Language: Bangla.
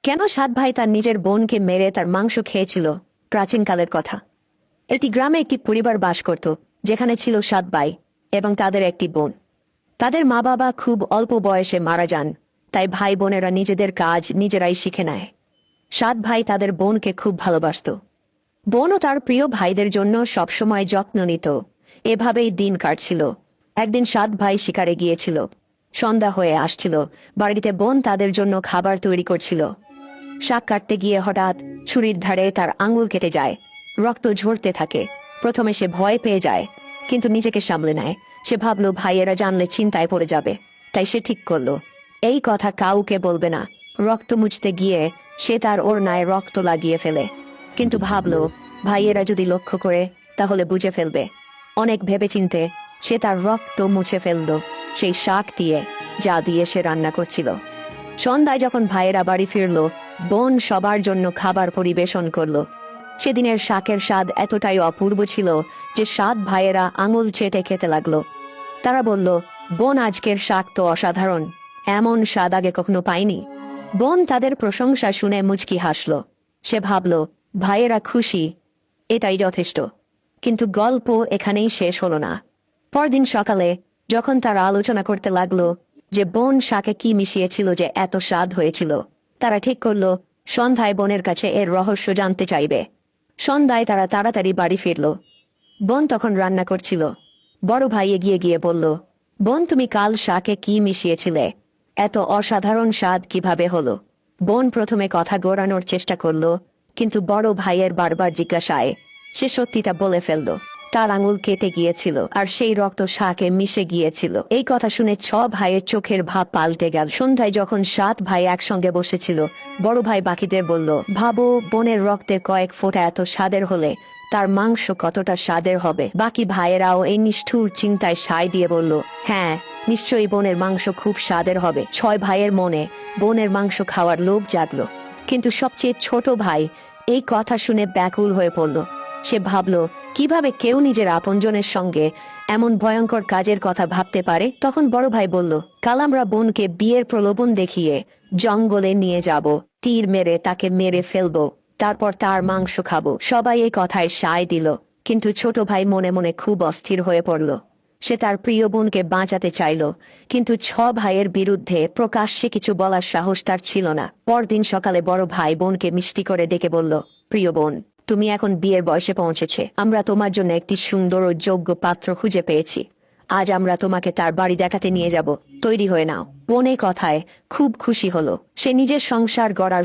কেন সাত ভাই তার নিজের বোনকে মেরে তার মাংস খেয়েছিল? প্রাচীনকালের কথা। একটি গ্রামে একটি পরিবার বাস করত, যেখানে ছিল সাত ভাই এবং তাদের একটি বোন। তাদের মা বাবা খুব অল্প বয়সে মারা যান, তাই ভাই বোনেরা নিজেদের কাজ নিজেরাই শিখে নেয়। সাত ভাই তাদের বোনকে খুব ভালোবাসত। বোনও তার প্রিয় ভাইদের জন্য সবসময় যত্ন নিত। এভাবেই দিন কাটছিল। একদিন সাত ভাই শিকারে গিয়েছিল। সন্ধ্যা হয়ে আসছিল। বাড়িতে বোন তাদের জন্য খাবার তৈরি করছিল। শাক কাটতে গিয়ে হঠাৎ ছুরির ধারে তার আঙুল কেটে যায়। রক্ত ঝরতে থাকে। প্রথমে সে ভয় পেয়ে যায়, কিন্তু নিজেকে সামলে নেয়। সে ভাবল ভাইয়েরা জানলে চিন্তায় পড়ে যাবে, তাই সে ঠিক করলো এই কথা কাউকে বলবে না। রক্ত মুছতে গিয়ে সে তার ওড়নায় রক্ত লাগিয়ে ফেলে, কিন্তু ভাবল ভাইয়েরা যদি লক্ষ্য করে তাহলে বুঝে ফেলবে। অনেক ভেবেচিন্তে সে তার রক্ত মুছে ফেলল সেই শাক দিয়ে, যা দিয়ে সে রান্না করছিল। সন্ধ্যায় যখন ভাইয়েরা বাড়ি ফিরল, বোন সবার জন্য খাবার পরিবেশন করল। সেদিনের শাকের স্বাদ এতটাই অপূর্ব ছিল যে সাত ভাইয়েরা আঙুল চেটে খেতে লাগলো। তারা বলল, বোন, আজকের শাক তো অসাধারণ, এমন স্বাদ আগে কখনো পাইনি। বোন তাদের প্রশংসা শুনে মুচকি হাসল। সে ভাবল ভাইয়েরা খুশি, এটাই যথেষ্ট। কিন্তু গল্প এখানেই শেষ হলো না। পরদিন সকালে যখন তারা আলোচনা করতে লাগলো যে বোন শাকে কি মিশিয়েছিল যে এত স্বাদ হয়েছিল, তারা ঠিক করলো সন্ধ্যায় বোনের কাছে এর রহস্য জানতে চাইবে। সন্ধ্যায় তারা তাড়াতাড়ি বাড়ি ফিরল। বোন তখন রান্না করছিল। বড় ভাই এগিয়ে গিয়ে বলল, বোন, তুমি কাল শাকে কি মিশিয়েছিলে? এত অসাধারণ স্বাদ কিভাবে হলো? বোন প্রথমে কথা ঘোরানোর চেষ্টা করলো, কিন্তু বড় ভাইয়ের বারবার জিজ্ঞাসায় সে সত্যিটা বলে ফেলল। তার আঙুল কেটে গিয়েছিল আর সেই রক্ত শাকে মিশে গিয়েছিল। এই কথা শুনে ভাইয়ের চোখের ভাব পাল্টে গেল। সন্ধ্যায় যখন সাত ভাই একসঙ্গে বসেছিল, বড় ভাই বাকিদের বলল, ভাবো, বোনের রক্তে কয়েক ফোঁটা এত স্বাদের হলে তার মাংস কতটা স্বাদের হবে। বাকি ভাইয়েরাও এই নিষ্ঠুর চিন্তায় সায় দিয়ে বলল, হ্যাঁ, নিশ্চয়ই বোনের মাংস খুব স্বাদের হবে। ছয় ভাইয়ের মনে বোনের মাংস খাওয়ার লোভ জাগলো। কিন্তু সবচেয়ে ছোট ভাই এই কথা শুনে ব্যাকুল হয়ে পড়ল। সে ভাবল, কিভাবে কেউ নিজের আপনজনের সঙ্গে এমন ভয়ঙ্কর কাজের কথা ভাবতে পারে। তখন বড় ভাই বলল, কাল আমরা বোনকে বিয়ের প্রলোভন দেখিয়ে জঙ্গলে নিয়ে যাব, তীর মেরে তাকে মেরে ফেলবো, তারপর তার মাংস খাবো। সবাই এই কথায় সায় দিল, কিন্তু ছোট ভাই মনে মনে খুব অস্থির হয়ে পড়ল। সে তার প্রিয় বোনকে বাঁচাতে চাইল, কিন্তু ভাইয়ের বিরুদ্ধে প্রকাশ্যে কিছু বলার সাহস তার ছিল না। পরদিন সকালে বড় ভাই বোনকে মিষ্টি করে ডেকে বলল, প্রিয় বোন, তুমি এখন বিয়ের বয়সে পৌঁছেছে। আমরা তোমার জন্য একটি সুন্দর ও যোগ্য পাত্র খুঁজে পেয়েছি। আজ আমরা তোমাকে তার বাড়ি দেখাতে নিয়ে যাব। তৈরি হয়ে নাও। বোন এই কথায় খুব খুশি হলো। সে নিজের সংসার গড়ার